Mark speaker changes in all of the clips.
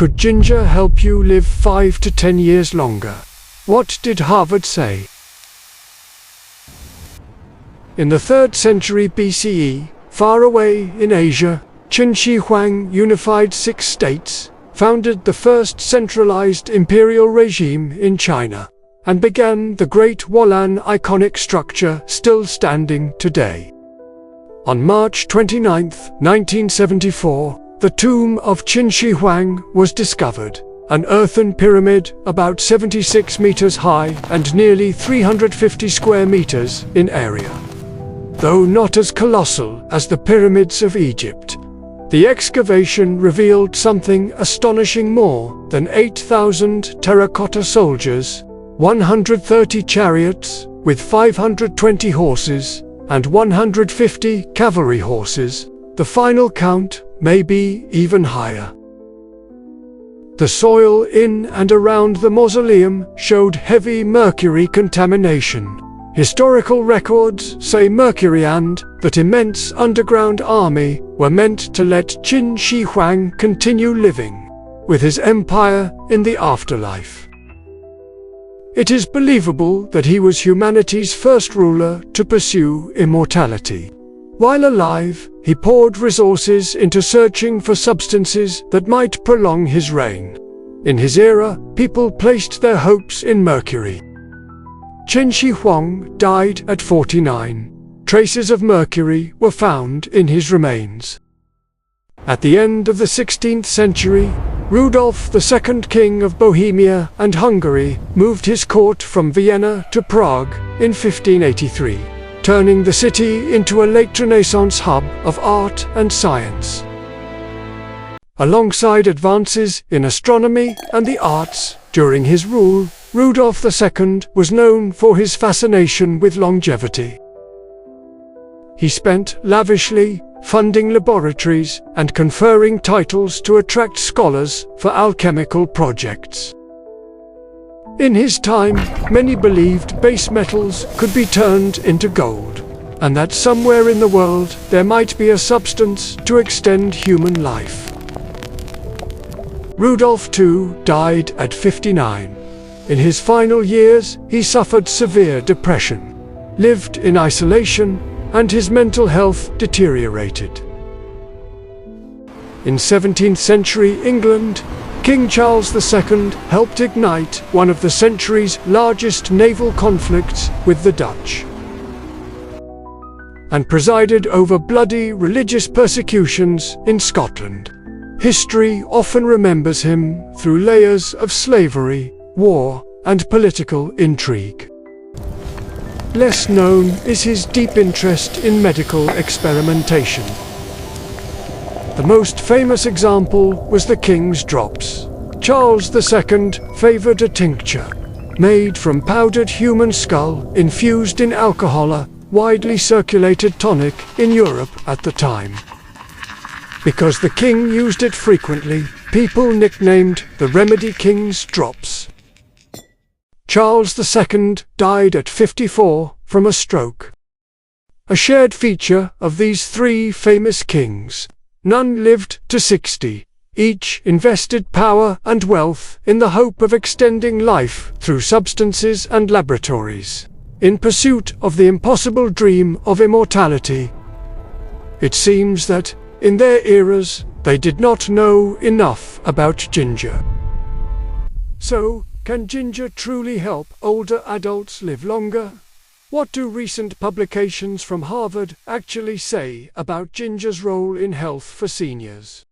Speaker 1: Could ginger help you live 5 to 10 years longer? What did Harvard say? In the 3rd century BCE, far away in Asia, Qin Shi Huang unified 6 states, founded the first centralized imperial regime in China, and began the Great Wollan iconic structure still standing today. On March 29, 1974, the tomb of Qin Shi Huang was discovered, an earthen pyramid about 76 meters high and nearly 350 square meters in area. Though not as colossal as the pyramids of Egypt, the excavation revealed something astonishing: more than 8,000 terracotta soldiers, 130 chariots with 520 horses, and 150 cavalry horses. The final count may be even higher. The soil in and around the mausoleum showed heavy mercury contamination. Historical records say mercury and that immense underground army were meant to let Qin Shi Huang continue living with his empire in the afterlife. It is believable that he was humanity's first ruler to pursue immortality. While alive, he poured resources into searching for substances that might prolong his reign. In his era, people placed their hopes in mercury. Qin Shi Huang died at 49. Traces of mercury were found in his remains. At the end of the 16th century, Rudolf II, King of Bohemia and Hungary, moved his court from Vienna to Prague in 1583, turning the city into a late Renaissance hub of art and science. Alongside advances in astronomy and the arts during his rule, Rudolf II was known for his fascination with longevity. He spent lavishly funding laboratories and conferring titles to attract scholars for alchemical projects. In his time, many believed base metals could be turned into gold, and that somewhere in the world there might be a substance to extend human life. Rudolf II died at 59. In his final years, he suffered severe depression, lived in isolation, and his mental health deteriorated. In 17th century England, King Charles II helped ignite one of the century's largest naval conflicts with the Dutch, and presided over bloody religious persecutions in Scotland. History often remembers him through layers of slavery, war, and political intrigue. Less known is his deep interest in medical experimentation. The most famous example was the King's Drops. Charles II favored a tincture made from powdered human skull infused in alcohol, a widely circulated tonic in Europe at the time. Because the king used it frequently, people nicknamed the remedy King's Drops. Charles II died at 54 from a stroke. A shared feature of these three famous kings: none lived to 60. Each invested power and wealth in the hope of extending life through substances and laboratories, in pursuit of the impossible dream of immortality. It seems that, in their eras, they did not know enough about ginger. So, can ginger truly help older adults live longer? What do recent publications from Harvard actually say about ginger's role in health for seniors?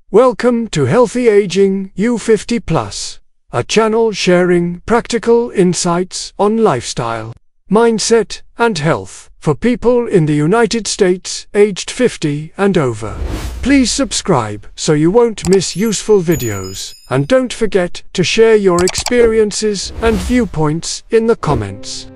Speaker 1: Welcome to Healthy Aging U50+, a channel sharing practical insights on lifestyle, mindset, and health for people in the United States aged 50 and over. Please subscribe so you won't miss useful videos, and don't forget to share your experiences and viewpoints in the comments.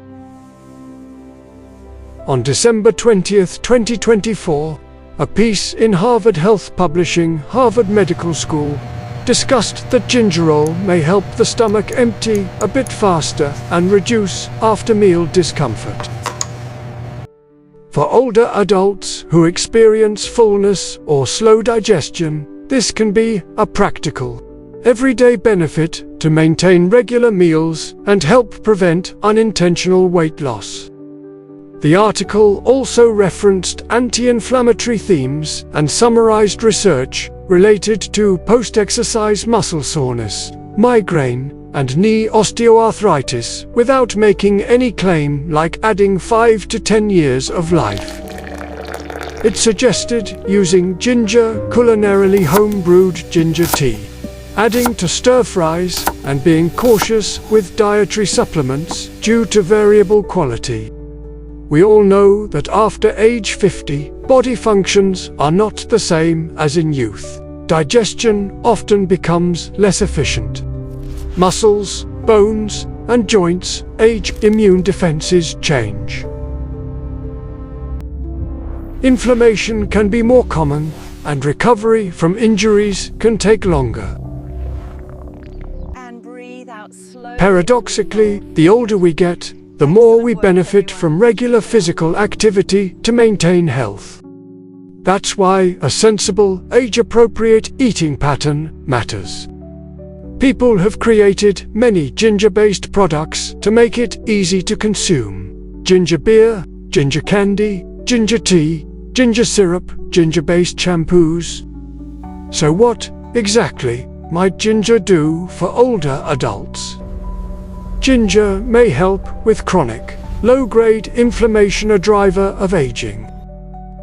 Speaker 1: On December 20th, 2024, a piece in Harvard Health Publishing, Harvard Medical School, discussed that gingerol may help the stomach empty a bit faster and reduce after-meal discomfort. For older adults who experience fullness or slow digestion, this can be a practical, everyday benefit to maintain regular meals and help prevent unintentional weight loss. The article also referenced anti-inflammatory themes and summarized research related to post-exercise muscle soreness, migraine, and knee osteoarthritis without making any claim like adding 5 to 10 years of life. It suggested using ginger culinarily home-brewed ginger tea, adding to stir-fries, and being cautious with dietary supplements due to variable quality. We all know that after age 50, body functions are not the same as in youth. Digestion often becomes less efficient. Muscles, bones, and joints age, immune defenses change. Inflammation can be more common, and recovery from injuries can take longer. Paradoxically, the older we get, the more we benefit from regular physical activity to maintain health. That's why a sensible, age-appropriate eating pattern matters. People have created many ginger-based products to make it easy to consume. Ginger beer, ginger candy, ginger tea, ginger syrup, ginger-based shampoos. So what, exactly, might ginger do for older adults? Ginger may help with chronic, low-grade inflammation, a driver of aging.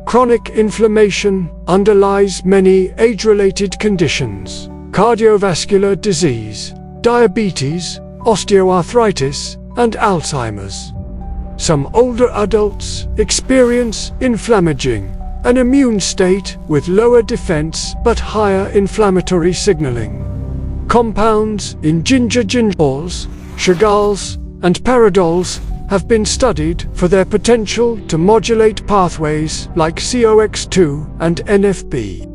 Speaker 1: Chronic inflammation underlies many age-related conditions: cardiovascular disease, diabetes, osteoarthritis, and Alzheimer's. Some older adults experience inflammaging, an immune state with lower defense but higher inflammatory signaling. Compounds in gingerols, shagals, and paradols have been studied for their potential to modulate pathways like COX2 and NFB.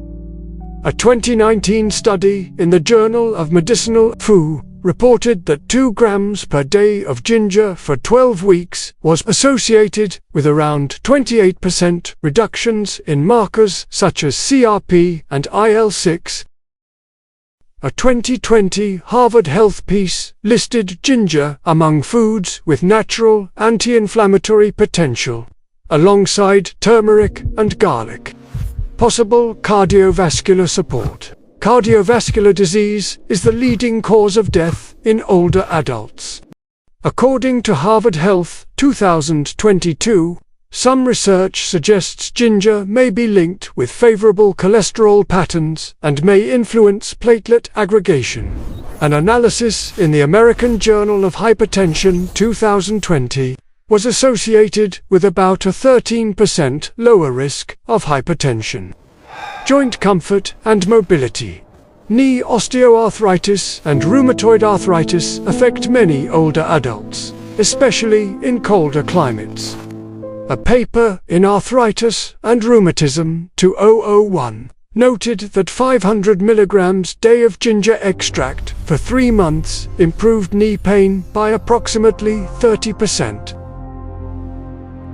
Speaker 1: A 2019 study in the Journal of Medicinal Food reported that 2 grams per day of ginger for 12 weeks was associated with around 28% reductions in markers such as CRP and IL-6. A 2020 Harvard Health piece listed ginger among foods with natural anti-inflammatory potential, alongside turmeric and garlic. Possible cardiovascular support. Cardiovascular disease is the leading cause of death in older adults. According to Harvard Health 2022, some research suggests ginger may be linked with favorable cholesterol patterns and may influence platelet aggregation. An analysis in the American Journal of Hypertension 2020 was associated with about a 13% lower risk of hypertension. Joint comfort and mobility. Knee osteoarthritis and rheumatoid arthritis affect many older adults, especially in colder climates. A paper in Arthritis and Rheumatism 2001 noted that 500 milligrams day of ginger extract for 3 months improved knee pain by approximately 30%.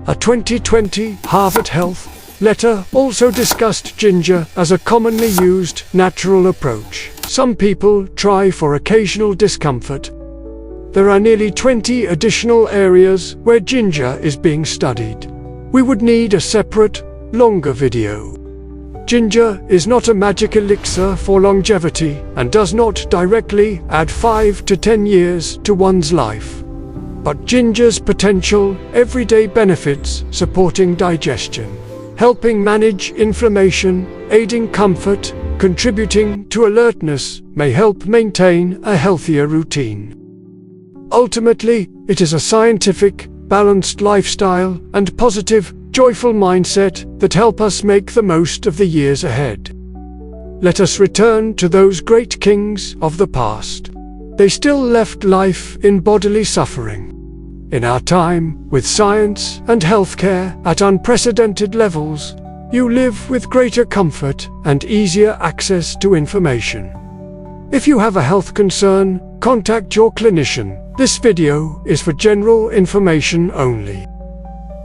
Speaker 1: A 2020 Harvard Health letter also discussed ginger as a commonly used natural approach. Some people try for occasional discomfort. There are nearly 20 additional areas where ginger is being studied. We would need a separate, longer video. Ginger is not a magic elixir for longevity and does not directly add 5 to 10 years to one's life. But ginger's potential everyday benefits supporting digestion, helping manage inflammation, aiding comfort, contributing to alertness may help maintain a healthier routine. Ultimately, it is a scientific, balanced lifestyle and positive, joyful mindset that help us make the most of the years ahead. Let us return to those great kings of the past. They still left life in bodily suffering. In our time, with science and healthcare at unprecedented levels, you live with greater comfort and easier access to information. If you have a health concern, contact your clinician. This video is for general information only.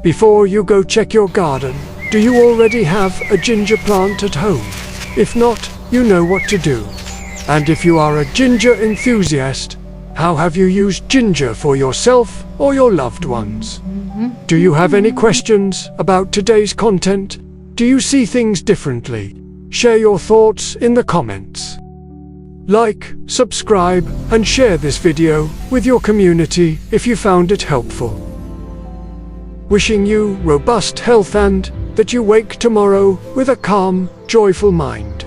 Speaker 1: Before you go check your garden, do you already have a ginger plant at home? If not, you know what to do. And if you are a ginger enthusiast, how have you used ginger for yourself or your loved ones? Do you have any questions about today's content? Do you see things differently? Share your thoughts in the comments. Like, subscribe, and share this video with your community if you found it helpful. Wishing you robust health and that you wake tomorrow with a calm, joyful mind.